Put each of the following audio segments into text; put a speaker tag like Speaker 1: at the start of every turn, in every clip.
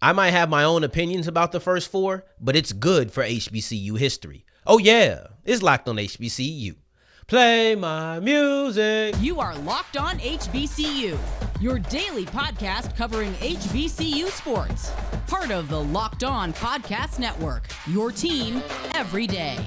Speaker 1: I might have my own opinions about the first four, but it's good for HBCU history. Oh yeah, it's Locked on HBCU. Play my music.
Speaker 2: You are Locked on HBCU, your daily podcast covering HBCU sports. Part of the Locked On Podcast Network, your team every day.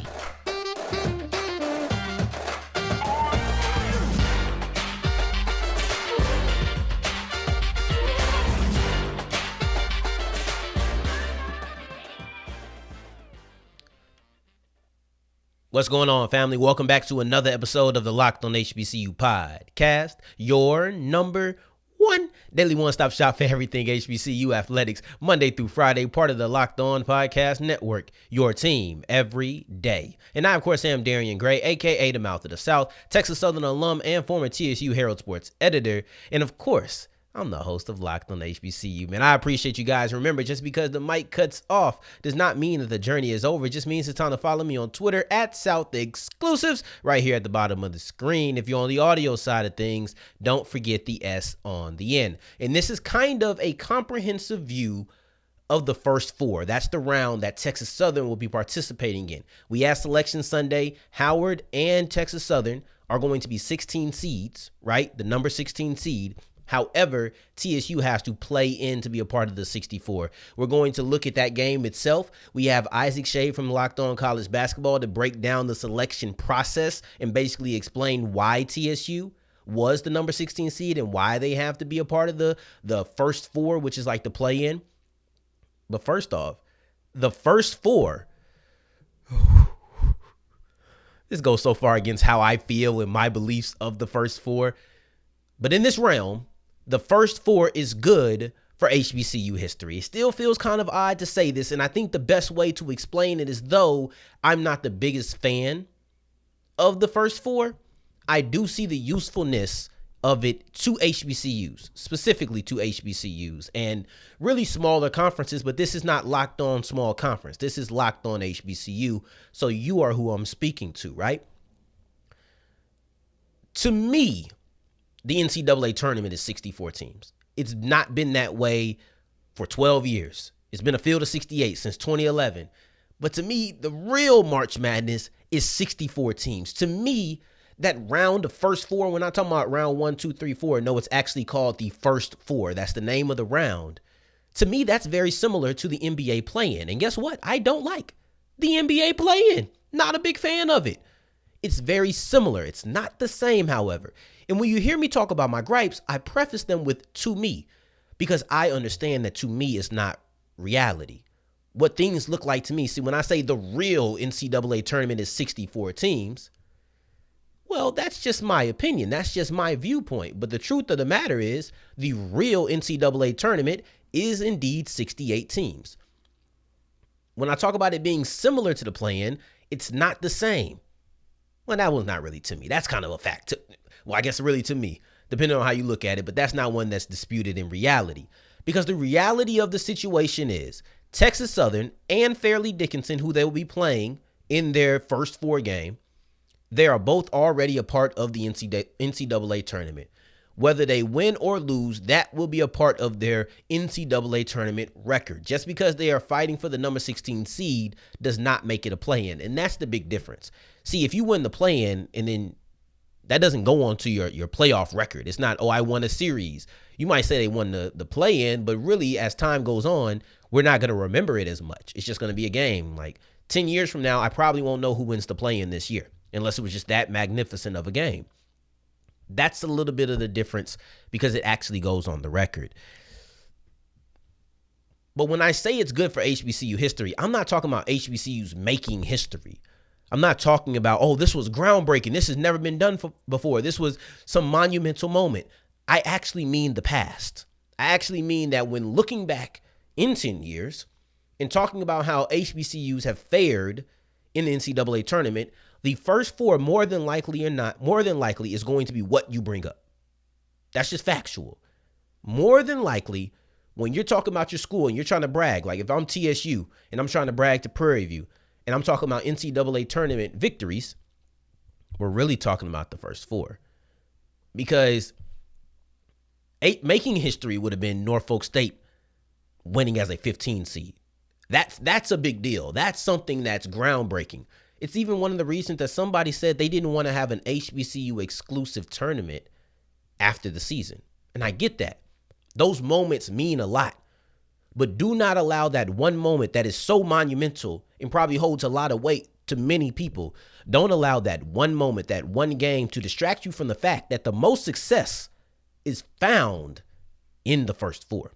Speaker 1: What's going on, family? Welcome back to another episode of the Locked on HBCU podcast, your number one daily one-stop shop for everything HBCU athletics, Monday through Friday, part of the Locked On Podcast Network, your team every day. And I, of course, am Darian Gray, a.k.a. the Mouth of the South, Texas Southern alum and former TSU Herald Sports editor. And, of course, I'm the host of Locked on HBCU, man. I appreciate you guys. Remember, just because the mic cuts off does not mean that the journey is over. It just means it's time to follow me on Twitter at South Exclusives right here at the bottom of the screen. If you're on the audio side of things, don't forget the S on the end. And this is kind of a comprehensive view of the first four. That's the round that Texas Southern will be participating in. We have Selection Sunday. Howard and Texas Southern are going to be 16 seeds, right? The number 16 seed. However, TSU has to play in to be a part of the 64. We're going to look at that game itself. We have Issac Schade from Locked On College Basketball to break down the selection process and basically explain why TSU was the number 16 seed and why they have to be a part of the first four, which is like the play-in. But first off, the first four, this goes so far against how I feel and my beliefs of the first four. But in this realm, the first four is good for HBCU history. It still feels kind of odd to say this, and I think the best way to explain it is, though I'm not the biggest fan of the first four, I do see the usefulness of it to HBCUs, specifically to HBCUs, and really smaller conferences, but this is not Locked On Small Conference. This is Locked On HBCU, so you are who I'm speaking to, right? To me, the NCAA tournament is 64 teams. It's not been that way for 12 years. It's been a field of 68 since 2011. But to me, the real March Madness is 64 teams. To me, that round of first four, we're not talking about round 1, 2, 3, 4. No, it's actually called the first four. That's the name of the round. To me, that's very similar to the NBA play-in. And guess what? I don't like the NBA play-in. Not a big fan of it. It's very similar. It's not the same, however. And when you hear me talk about my gripes, I preface them with to me, because I understand that to me is not reality. What things look like to me. See, when I say the real NCAA tournament is 64 teams, well, that's just my opinion. That's just my viewpoint. But the truth of the matter is the real NCAA tournament is indeed 68 teams. When I talk about it being similar to the play-in, it's not the same. Well, that was not really to me. That's kind of a fact. Well, I guess really to me, depending on how you look at it, but that's not one that's disputed in reality. Because the reality of the situation is Texas Southern and Fairleigh Dickinson, who they will be playing in their first four game, they are both already a part of the NCAA tournament. Whether they win or lose, that will be a part of their NCAA tournament record. Just because they are fighting for the number 16 seed does not make it a play-in. And that's the big difference. See, if you win the play-in and then that doesn't go on to your playoff record. It's not, oh, I won a series. You might say they won the play-in, but really as time goes on, we're not going to remember it as much. It's just going to be a game. Like 10 years from now, I probably won't know who wins the play-in this year, unless it was just that magnificent of a game. That's a little bit of the difference because it actually goes on the record. But when I say it's good for HBCU history, I'm not talking about HBCUs making history. I'm not talking about, oh, this was groundbreaking. This has never been done before. This was some monumental moment. I actually mean the past. I actually mean that when looking back in 10 years and talking about how HBCUs have fared in the NCAA tournament, the first four, more than likely is going to be what you bring up. That's just factual. More than likely, when you're talking about your school and you're trying to brag, like if I'm TSU and I'm trying to brag to Prairie View, and I'm talking about NCAA tournament victories, we're really talking about the first four. Because making history would have been Norfolk State winning as a 15 seed. That's a big deal. That's something that's groundbreaking. It's even one of the reasons that somebody said they didn't want to have an HBCU exclusive tournament after the season. And I get that. Those moments mean a lot. But do not allow that one moment that is so monumental and probably holds a lot of weight to many people. Don't allow that one moment, that one game to distract you from the fact that the most success is found in the first four.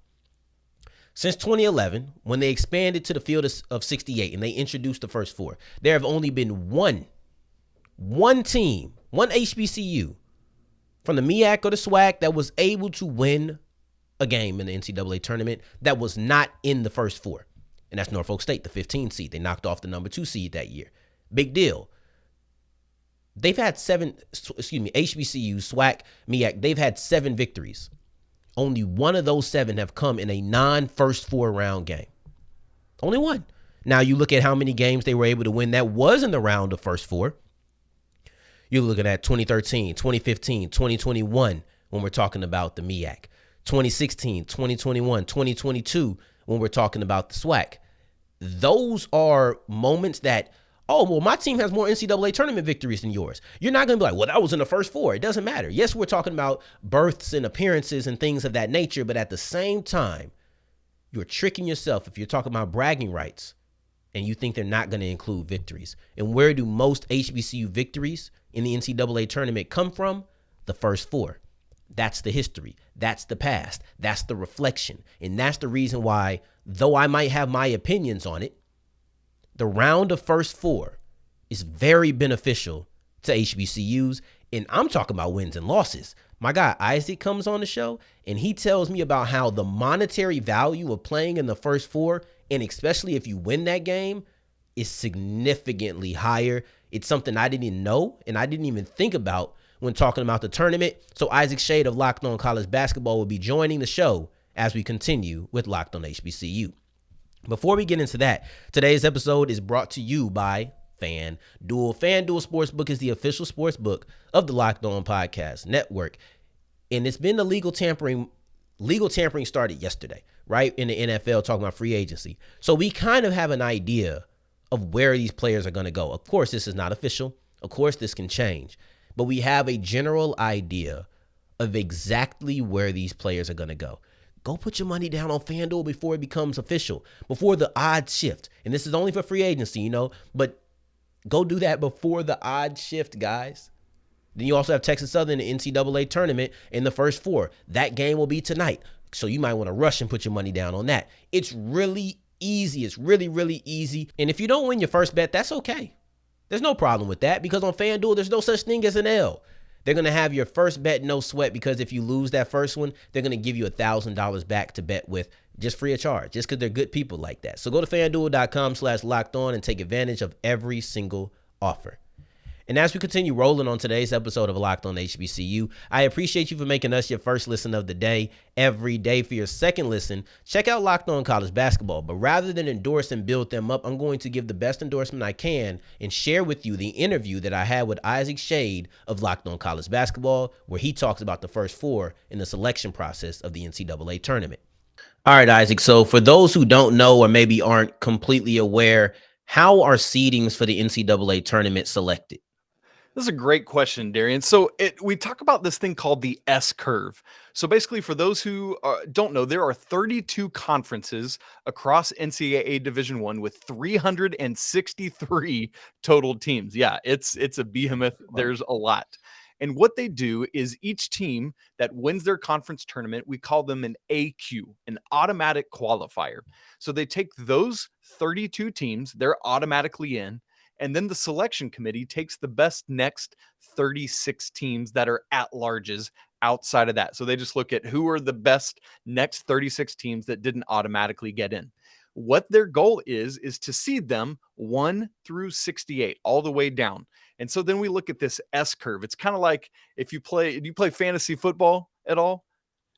Speaker 1: Since 2011, when they expanded to the field of 68 and they introduced the first four, there have only been one team, one HBCU from the MEAC or the SWAC that was able to win a game in the NCAA tournament that was not in the first four. And that's Norfolk State, the 15 seed. They knocked off the number 2 seed that year. Big deal. They've had HBCU, SWAC, MEAC, they've had 7 victories. Only one of those 7 have come in a non-first 4 round game. Only one. Now you look at how many games they were able to win that was in the round of first 4. You're looking at 2013, 2015, 2021 when we're talking about the MEAC. 2016, 2021, 2022 when we're talking about the SWAC. Those are moments that, oh, well, my team has more NCAA tournament victories than yours. You're not going to be like, well, that was in the first 4. It doesn't matter. Yes, we're talking about births and appearances and things of that nature, but at the same time, you're tricking yourself if you're talking about bragging rights and you think they're not going to include victories. And where do most HBCU victories in the NCAA tournament come from? The first 4. That's the history. That's the past. That's the reflection. And that's the reason why, though I might have my opinions on it, the round of first 4 is very beneficial to HBCUs. And I'm talking about wins and losses. My guy Issac comes on the show and he tells me about how the monetary value of playing in the first 4, and especially if you win that game, is significantly higher. It's something I didn't even know and I didn't even think about when talking about the tournament. So Issac Schade of Locked On College Basketball will be joining the show as we continue with Locked On HBCU. Before we get into that, today's episode is brought to you by FanDuel. FanDuel Sportsbook is the official sportsbook of the Locked On Podcast Network. And it's been the legal tampering started yesterday, right? In the NFL, talking about free agency. So we kind of have an idea of where these players are going to go. Of course, this is not official. Of course, this can change. But we have a general idea of exactly where these players are going to go. Go put your money down on FanDuel before it becomes official, before the odds shift. And this is only for free agency, but go do that before the odds shift, guys. Then you also have Texas Southern in the NCAA tournament in the first 4. That game will be tonight. So you might want to rush and put your money down on that. It's really easy. It's really, really easy. And if you don't win your first bet, that's okay. There's no problem with that because on FanDuel, there's no such thing as an L. They're going to have your first bet no sweat because if you lose that first one, they're going to give you $1,000 back to bet with just free of charge, just because they're good people like that. So go to FanDuel.com/lockedon and take advantage of every single offer. And as we continue rolling on today's episode of Locked On HBCU, I appreciate you for making us your first listen of the day. Every day for your second listen, check out Locked On College Basketball. But rather than endorse and build them up, I'm going to give the best endorsement I can and share with you the interview that I had with Issac Schade of Locked On College Basketball, where he talks about the first 4 in the selection process of the NCAA tournament. All right, Issac. So for those who don't know or maybe aren't completely aware, how are seedings for the NCAA tournament selected?
Speaker 3: This is a great question, Darian. So we talk about this thing called the S curve. So basically, for those who don't know, there are 32 conferences across NCAA Division I with 363 total teams. Yeah, it's a behemoth. There's a lot. And what they do is each team that wins their conference tournament, we call them an AQ, an automatic qualifier. So they take those 32 teams, they're automatically in. And then the selection committee takes the best next 36 teams that are at larges outside of that. So they just look at who are the best next 36 teams that didn't automatically get in. What their goal is to seed them 1 through 68 all the way down. And so then we look at this S curve. It's kind of like do you play fantasy football at all?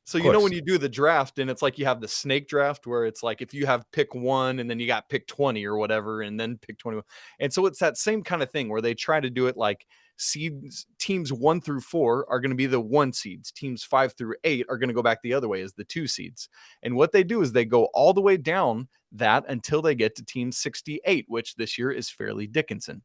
Speaker 3: So, when you do the draft and it's like you have the snake draft where it's like if you have pick 1 and then you got pick 20 or whatever and then pick 21. And so it's that same kind of thing where they try to do it like teams 1 through 4 are going to be the 1 seeds. Teams 5 through 8 are going to go back the other way as the 2 seeds. And what they do is they go all the way down that until they get to team 68, which this year is Fairleigh Dickinson.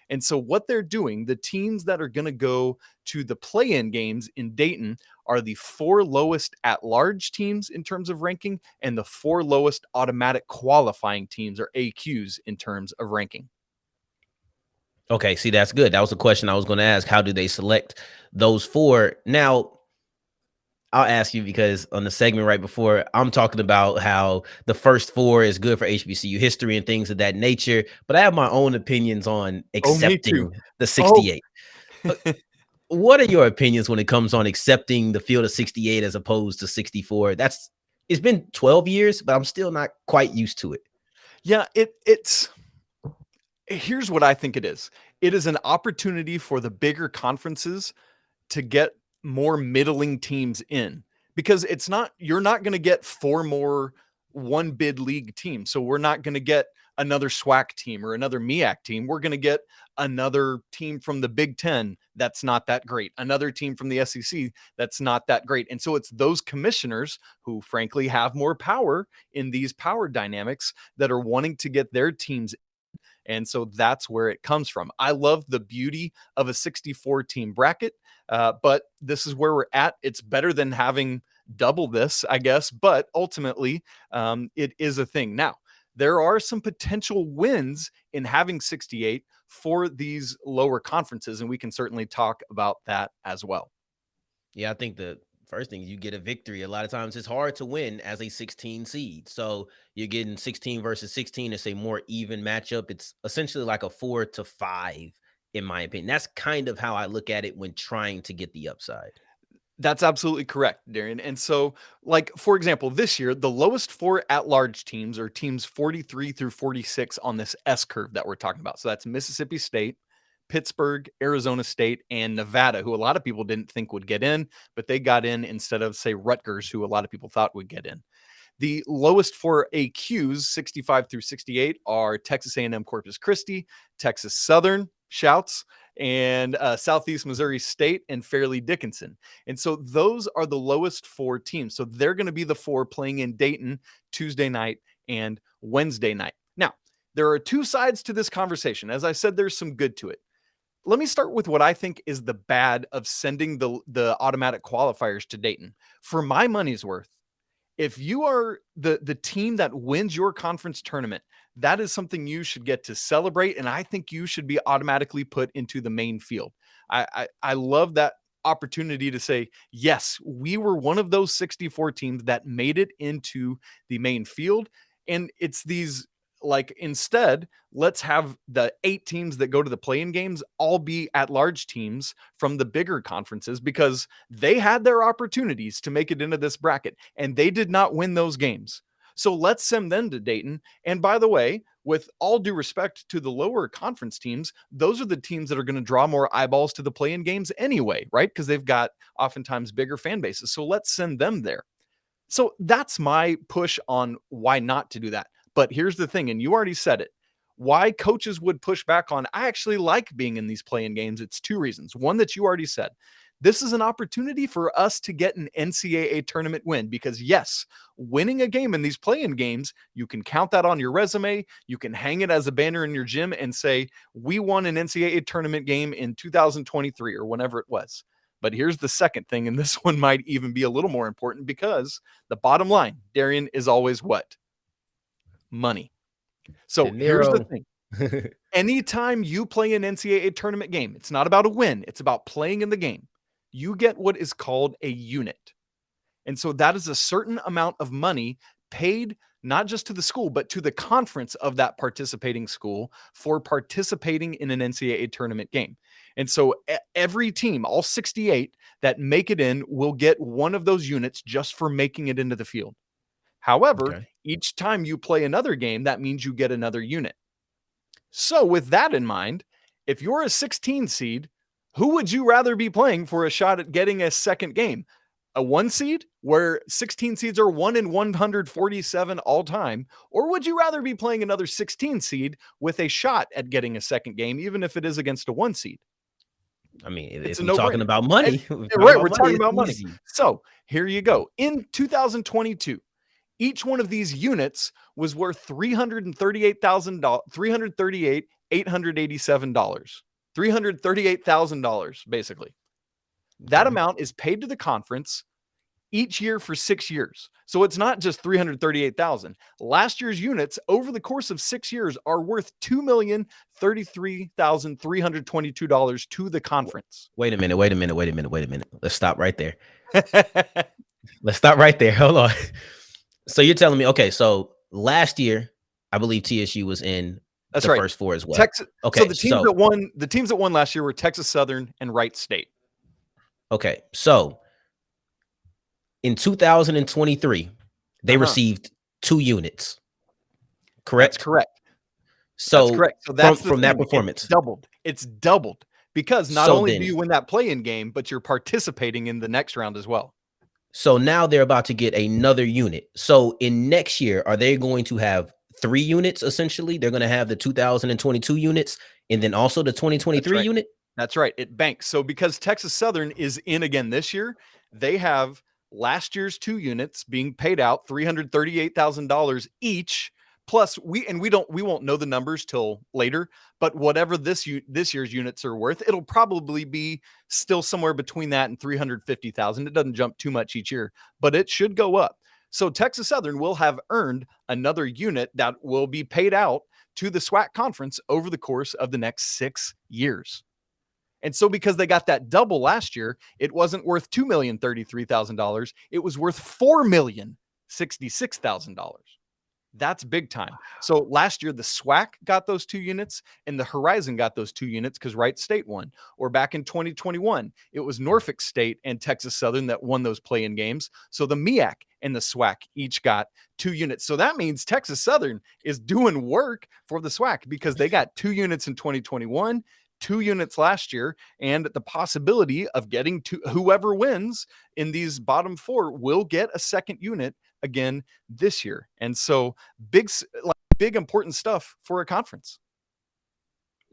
Speaker 3: And so what they're doing, the teams that are going to go to the play-in games in Dayton are the 4 lowest at-large teams in terms of ranking and the 4 lowest automatic qualifying teams, or AQs, in terms of ranking.
Speaker 1: Okay, see, that's good. That was a question I was going to ask. How do they select those 4? Now, I'll ask you because on the segment right before, I'm talking about how the first 4 is good for HBCU history and things of that nature. But I have my own opinions on accepting the 68. What are your opinions when it comes on accepting the field of 68 as opposed to 64? It's been 12 years, but I'm still not quite used to it.
Speaker 3: Yeah, here's what I think it is. It is an opportunity for the bigger conferences to get more middling teams in, because you're not going to get 4 more 1 bid league teams. So we're not going to get another SWAC team or another MEAC team. We're going to get another team from the Big Ten that's not that great, another team from the SEC that's not that great. And so it's those commissioners who frankly have more power in these power dynamics that are wanting to get their teams. And so that's where it comes from. I love the beauty of a 64 team bracket, but this is where we're at. It's better than having double this, I guess, but ultimately it is a thing. Now, there are some potential wins in having 68 for these lower conferences, and we can certainly talk about that as well.
Speaker 1: Yeah, I think the first thing is you get a victory. A lot of times it's hard to win as a 16 seed. So you're getting 16 versus 16. It's a more even matchup. It's essentially like a 4-5, in my opinion. That's kind of how I look at it when trying to get the upside.
Speaker 3: That's absolutely correct, Darian. And so, like, for example, this year, the lowest 4 at-large teams are teams 43 through 46 on this S curve that we're talking about. So that's Mississippi State, Pittsburgh, Arizona State, and Nevada, who a lot of people didn't think would get in, but they got in instead of, say, Rutgers, who a lot of people thought would get in. The lowest 4 AQs, 65 through 68, are Texas A&M Corpus Christi, Texas Southern, shouts, and Southeast Missouri State and Fairleigh Dickinson. And so those are the lowest 4 teams. So they're going to be the 4 playing in Dayton Tuesday night and Wednesday night. Now, there are 2 sides to this conversation. As I said, there's some good to it. Let me start with what I think is the bad of sending the automatic qualifiers to Dayton. For my money's worth, if you are the team that wins your conference tournament, that is something you should get to celebrate. And I think you should be automatically put into the main field. I love that opportunity to say, yes, we were one of those 64 teams that made it into the main field. And it's these, like, instead, let's have the 8 teams that go to the play-in games all be at-large teams from the bigger conferences, because they had their opportunities to make it into this bracket and they did not win those games. So let's send them to Dayton. And by the way, with all due respect to the lower conference teams, those are the teams that are going to draw more eyeballs to the play-in games anyway, right? Because they've got oftentimes bigger fan bases. So let's send them there. So that's my push on why not to do that. But here's the thing, and you already said it, why coaches would push back on, I actually like being in these play-in games. It's 2 reasons. One that you already said. This is an opportunity for us to get an NCAA tournament win, because yes, winning a game in these play-in games, you can count that on your resume. You can hang it as a banner in your gym and say, we won an NCAA tournament game in 2023 or whenever it was. But here's the second thing, and this one might even be a little more important, because the bottom line, Darian, is always what? Money. So here's the thing. Anytime you play an NCAA tournament game, it's not about a win. It's about playing in the game. You get what is called a unit. And so that is a certain amount of money paid not just to the school, but to the conference of that participating school for participating in an NCAA tournament game. And so every team, all 68 that make it in, will get one of those units just for making it into the field. However, each time you play another game, that means you get another unit. So with that in mind, if you're a 16 seed, who would you rather be playing for a shot at getting a second game? A 1 seed where 16 seeds are 1 in 147 all time? Or would you rather be playing another 16 seed with a shot at getting a second game, even if it is against a 1 seed?
Speaker 1: I mean,
Speaker 3: It's
Speaker 1: if
Speaker 3: a
Speaker 1: we're talking
Speaker 3: no-brainer.
Speaker 1: about money,
Speaker 3: Right, we're talking
Speaker 1: it's
Speaker 3: about money.
Speaker 1: easy.
Speaker 3: So here you go. In 2022, each one of these units was worth $338,000, $338,887, $338,000 basically. That
Speaker 1: Okay.
Speaker 3: amount is paid to the conference each year for 6 years. So it's not just 338,000. Last year's units over the course of 6 years are worth $2,033,322 to the conference.
Speaker 1: Wait a minute. Let's stop right there. Hold on. So you're telling me, okay, so last year, I believe TSU was in
Speaker 3: That's
Speaker 1: the
Speaker 3: right.
Speaker 1: first four as well.
Speaker 3: Texas. So
Speaker 1: Okay,
Speaker 3: the teams that won last year were Texas Southern and Wright State.
Speaker 1: okay, so in 2023, they received 2 units,
Speaker 3: That's
Speaker 1: correct?
Speaker 3: correct. That's
Speaker 1: So
Speaker 3: correct. So that's the
Speaker 1: from that
Speaker 3: thing.
Speaker 1: performance.
Speaker 3: It's doubled because not
Speaker 1: So
Speaker 3: only do
Speaker 1: then,
Speaker 3: you win that play-in game, but you're participating in the next round as well.
Speaker 1: so now they're about to get another unit. So in next year, are they going to have 3 units essentially? They're going to have the 2022 units and then also the
Speaker 3: That's
Speaker 1: 2023
Speaker 3: right.
Speaker 1: unit?
Speaker 3: That's right. It banks. So because Texas Southern is in again this year, they have last year's 2 units being paid out $338,000 each. Plus we won't know the numbers till later, but whatever this year's units are worth, it'll probably be still somewhere between that and 350,000. It doesn't jump too much each year, but it should go up. So Texas Southern will have earned another unit that will be paid out to the SWAC conference over the course of the next 6 years. And so because they got that double last year, it wasn't worth $2,033,000. It was worth $4,066,000. That's big time. So last year, the SWAC got those 2 units and the Horizon got those 2 units because Wright State won. Or back in 2021, it was Norfolk State and Texas Southern that won those play-in games. So the MEAC and the SWAC each got 2 units. So that means Texas Southern is doing work for the SWAC because they got 2 units in 2021, 2 units last year, and the possibility of getting to whoever wins in these bottom 4 will get a second unit again this year. And so big important stuff for a conference.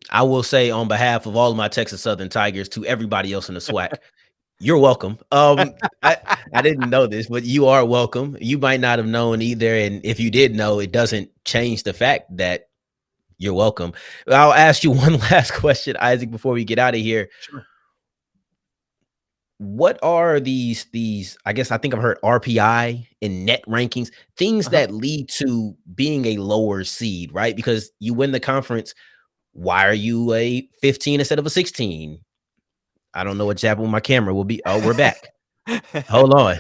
Speaker 1: I will say on behalf of all of my Texas Southern Tigers to everybody else in the SWAC, you're welcome. I didn't know this, but you are welcome. You might not have known either, and if you did know, it doesn't change the fact that you're welcome. I'll ask you one last question, Isaac, before we get out of here.
Speaker 3: Sure.
Speaker 1: What are these I guess I think I've heard RPI and net rankings, things that lead to being a lower seed, right? Because you win the conference. Why are you a 15 instead of a 16? I don't know what happened with my camera. We're back. Hold on.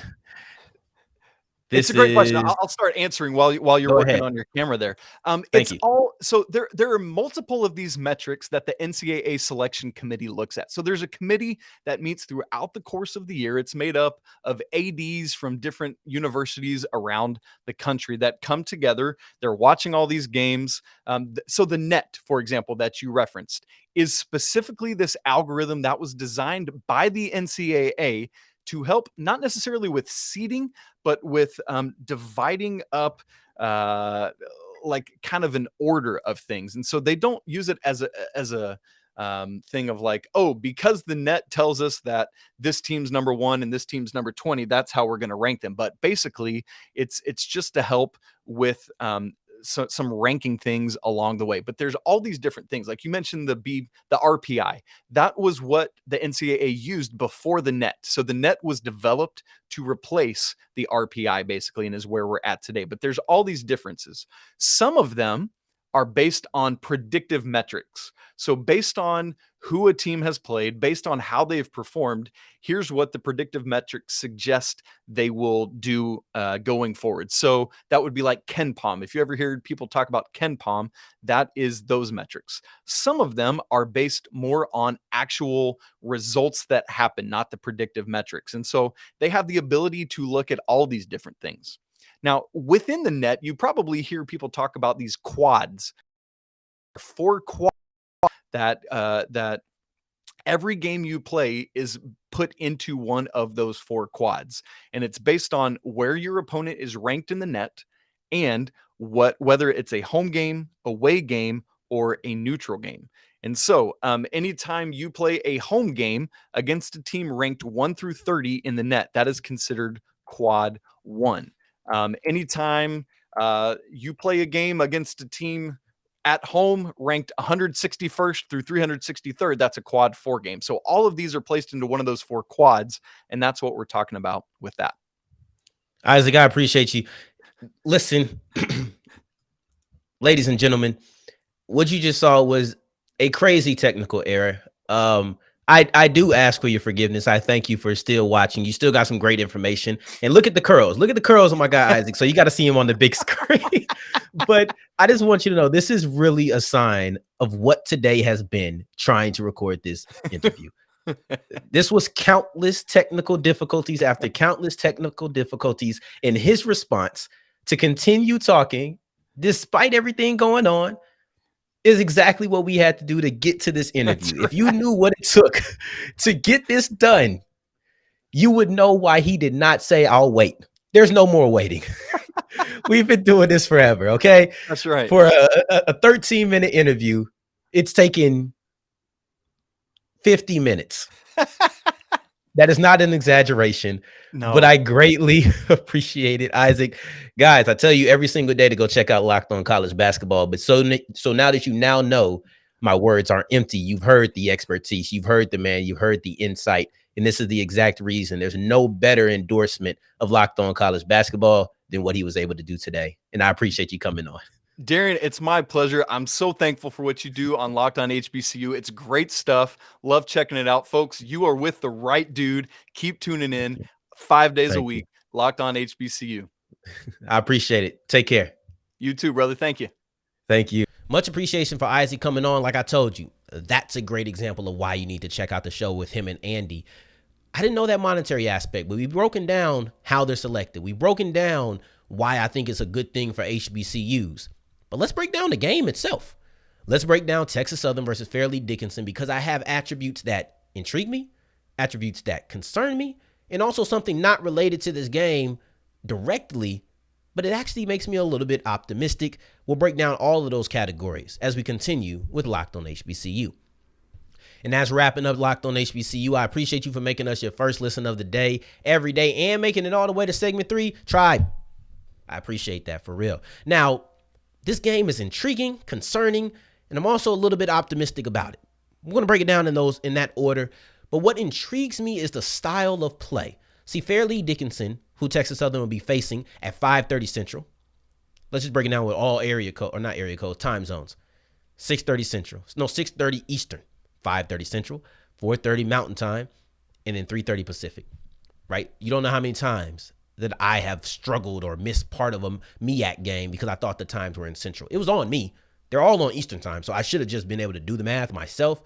Speaker 3: It's a great question. I'll start answering while you're
Speaker 1: Go
Speaker 3: working
Speaker 1: ahead.
Speaker 3: on your camera there.
Speaker 1: Thank you.
Speaker 3: So there are multiple of these metrics that the NCAA selection committee looks at. So there's a committee that meets throughout the course of the year. It's made up of ADs from different universities around the country that come together. They're watching all these games. So the net, for example, that you referenced, is specifically this algorithm that was designed by the NCAA to help not necessarily with seeding, but with dividing up like kind of an order of things. And so they don't use it as a thing of like, oh, because the net tells us that this team's number 1 and this team's number 20, that's how we're going to rank them. But basically, it's just to help with some ranking things along the way. But there's all these different things. Like you mentioned the RPI. That was what the NCAA used before the net. So the net was developed to replace the RPI basically, and is where we're at today. But there's all these differences. Some of them are based on predictive metrics. So based on who a team has played, based on how they've performed, here's what the predictive metrics suggest they will do going forward. So that would be like KenPom. If you ever heard people talk about KenPom, that is those metrics. Some of them are based more on actual results that happen, not the predictive metrics. And so they have the ability to look at all these different things. Now, within the net, you probably hear people talk about these quads. 4 quads that every game you play is put into one of those 4 quads. And it's based on where your opponent is ranked in the net and whether it's a home game, away game, or a neutral game. And so anytime you play a home game against a team ranked 1 through 30 in the net, that is considered quad 1. Anytime you play a game against a team at home ranked 161st through 363rd, that's a quad 4 game. So all of these are placed into one of those 4 quads, and that's what we're talking about with that.
Speaker 1: Isaac, I appreciate you. Listen, ladies and gentlemen, what you just saw was a crazy technical error. I do ask for your forgiveness. I thank you for still watching. You still got some great information. And look at the curls. Look at the curls on my guy, Isaac. So you got to see him on the big screen. But I just want you to know this is really a sign of what today has been trying to record this interview. This was countless technical difficulties after countless technical difficulties. And his response to continue talking, despite everything going on, is exactly what we had to do to get to this interview. If you knew what it took to get this done, you would know why he did not say, I'll wait. There's no more waiting. We've been doing this forever, okay?
Speaker 3: That's right.
Speaker 1: For a 13-minute interview, it's taken 50 minutes. That is not an exaggeration, but I greatly appreciate it, Isaac. Guys, I tell you every single day to go check out Locked On College Basketball. But so now that you now know my words aren't empty, you've heard the expertise, you've heard the man, you've heard the insight, and this is the exact reason. There's no better endorsement of Locked On College Basketball than what he was able to do today. And I appreciate you coming on.
Speaker 3: Darren, it's my pleasure. I'm so thankful for what you do on Locked On HBCU. It's great stuff. Love checking it out, folks. You are with the right dude. Keep tuning in 5 days a week. Locked On HBCU.
Speaker 1: I appreciate it. Take care.
Speaker 3: You too, brother. Thank you.
Speaker 1: Thank you. Much appreciation for Isaac coming on. Like I told you, that's a great example of why you need to check out the show with him and Andy. I didn't know that monetary aspect, but we've broken down how they're selected. We've broken down why I think it's a good thing for HBCUs. But let's break down the game itself. Let's break down Texas Southern versus Fairleigh Dickinson, because I have attributes that intrigue me, attributes that concern me, and also something not related to this game directly, but it actually makes me a little bit optimistic. We'll break down all of those categories as we continue with Locked On HBCU. And as wrapping up Locked On HBCU, I appreciate you for making us your first listen of the day, every day, and making it all the way to segment 3. Tribe, I appreciate that for real. Now, this game is intriguing, concerning, and I'm also a little bit optimistic about it. We're going to break it down in that order. But what intrigues me is the style of play. See, Fairleigh Dickinson, who Texas Southern will be facing at 5:30 Central. Let's just break it down with all time zones. 6:30 Central. No, 6:30 Eastern. 5:30 Central, 4:30 Mountain Time, and then 3:30 Pacific. Right? You don't know how many times that I have struggled or missed part of a MEAC game because I thought the times were in Central. It was on me. They're all on Eastern Time, so I should have just been able to do the math myself.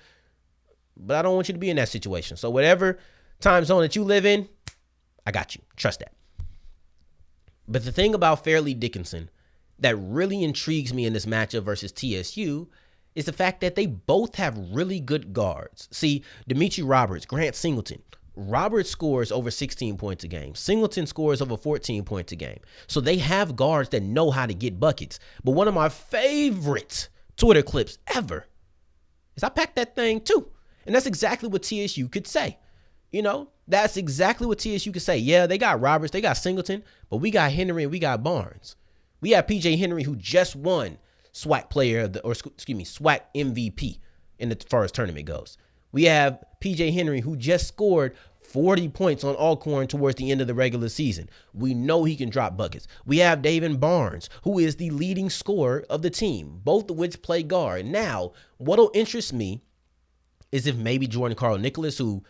Speaker 1: But I don't want you to be in that situation. So whatever time zone that you live in, I got you. Trust that. But the thing about Fairleigh Dickinson that really intrigues me in this matchup versus TSU is the fact that they both have really good guards. See, Demetri Roberts, Grant Singleton. Roberts scores over 16 points a game. Singleton scores over 14 points a game. So they have guards that know how to get buckets. But one of my favorite Twitter clips ever is I packed that thing too. And that's exactly what TSU could say. You know, that's exactly what TSU could say. Yeah, they got Roberts, they got Singleton, but we got Henry and we got Barnes. We have PJ Henry, who just won SWAC SWAC MVP as far as tournament goes. We have PJ Henry, who just scored 40 points on Alcorn towards the end of the regular season. We know he can drop buckets. We have David Barnes, who is the leading scorer of the team, both of which play guard. Now, what'll interest me is if maybe Jordan Carl Nicholas, who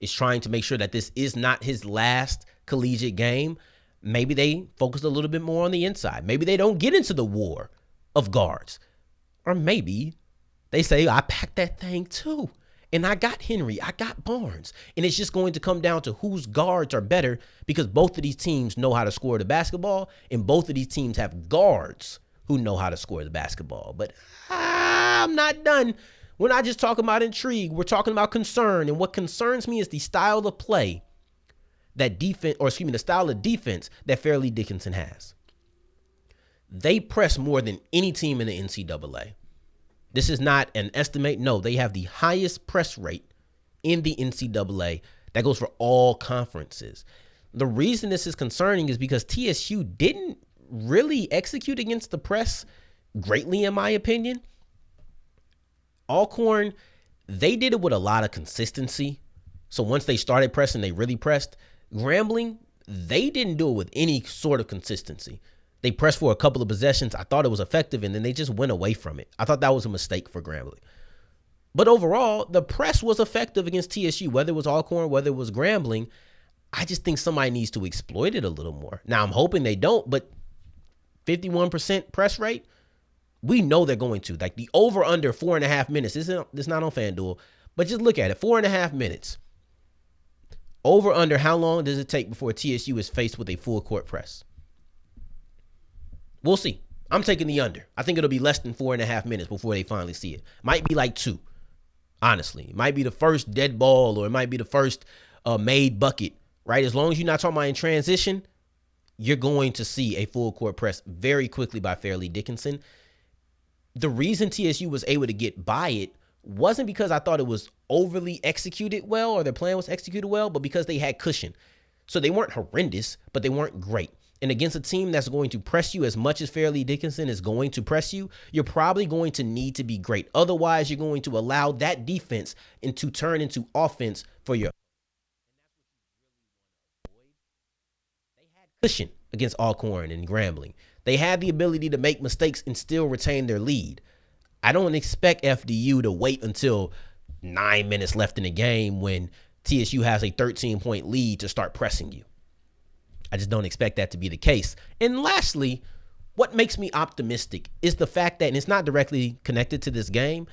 Speaker 1: is trying to make sure that this is not his last collegiate game, maybe they focus a little bit more on the inside. Maybe they don't get into the war of guards. Or maybe they say, I packed that thing too. And I got Henry, I got Barnes. And it's just going to come down to whose guards are better, because both of these teams know how to score the basketball, and both of these teams have guards who know how to score the basketball. But I'm not done. We're not just talking about intrigue. We're talking about concern. And what concerns me is the style of play the style of defense that Fairleigh Dickinson has. They press more than any team in the NCAA. This is not an estimate. No, they have the highest press rate in the NCAA. That goes for all conferences. The reason this is concerning is because TSU didn't really execute against the press greatly, in my opinion. Alcorn, they did it with a lot of consistency. So once they started pressing, they really pressed. Grambling, they didn't do it with any sort of consistency. They pressed for a couple of possessions. I thought it was effective, and then they just went away from it. I thought that was a mistake for Grambling. But overall, the press was effective against TSU, whether it was Alcorn, whether it was Grambling. I just think somebody needs to exploit it a little more. Now, I'm hoping they don't, but 51% press rate, we know they're going to. Like the over-under 4.5 minutes, it's not on FanDuel, but just look at it, 4.5 minutes. Over-under, how long does it take before TSU is faced with a full court press? We'll see. I'm taking the under. I think it'll be less than 4.5 minutes before they finally see it. Might be like 2, honestly. It might be the first dead ball, or it might be the first made bucket, right? As long as you're not talking about in transition, you're going to see a full court press very quickly by Fairleigh Dickinson. The reason TSU was able to get by it wasn't because I thought it was overly executed well or their plan was executed well, but because they had cushion. So they weren't horrendous, but they weren't great. And against a team that's going to press you as much as Fairleigh Dickinson is going to press you, you're probably going to need to be great. Otherwise, you're going to allow that defense to turn into offense for your. They had cushion against Alcorn and Grambling. They had the ability to make mistakes and still retain their lead. I don't expect FDU to wait until 9 minutes left in the game when TSU has a 13-point lead to start pressing you. I just don't expect that to be the case. And lastly, what makes me optimistic is the fact that, and it's not directly connected to this game,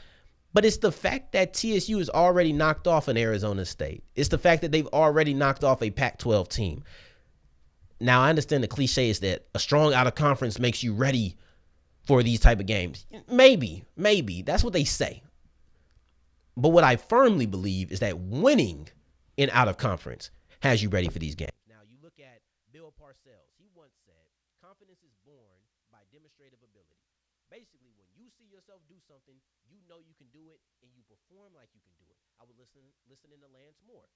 Speaker 1: but it's the fact that TSU has already knocked off an Arizona State. It's the fact that they've already knocked off a Pac-12 team. Now, I understand the cliche is that a strong out-of-conference makes you ready for these type of games. Maybe. That's what they say. But what I firmly believe is that winning in out-of-conference has you ready for these games. Now, you look at Bill Parcells. He once said, confidence is born by demonstrative ability. Basically, when you see yourself do something, you know you can do it, and you perform like you can do it. I was listening to Lance Moore,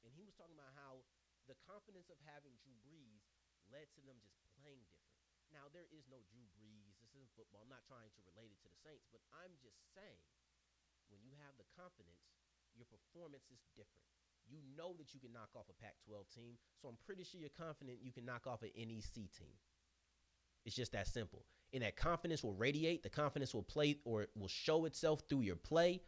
Speaker 1: and he was talking about how the confidence of having Drew Brees led to them just playing different. Now, there is no Drew Brees. This isn't football. I'm not trying to relate it to the Saints, but I'm just saying, when you have the confidence, your performance is different. You know that you can knock off a Pac-12 team, so I'm pretty sure you're confident you can knock off an NEC team. It's just that simple. And that confidence will radiate. The confidence will play or will show itself through your play.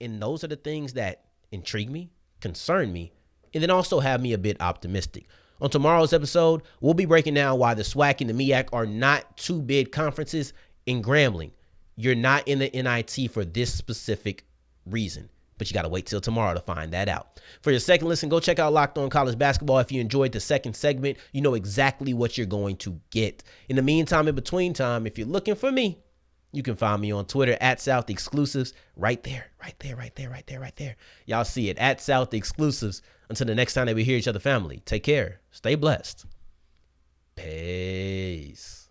Speaker 1: And those are the things that intrigue me, concern me, and then also have me a bit optimistic. On tomorrow's episode, we'll be breaking down why the SWAC and the MEAC are not two big conferences in Grambling. You're not in the NIT for this specific reason, but you got to wait till tomorrow to find that out. For your second listen, go check out Locked On College Basketball. If you enjoyed the second segment, you know exactly what you're going to get. In the meantime, in between time, if you're looking for me, you can find me on Twitter at South Exclusives right there. Y'all see it at South Exclusives. Until the next time that we hear each other, family, take care. Stay blessed. Peace.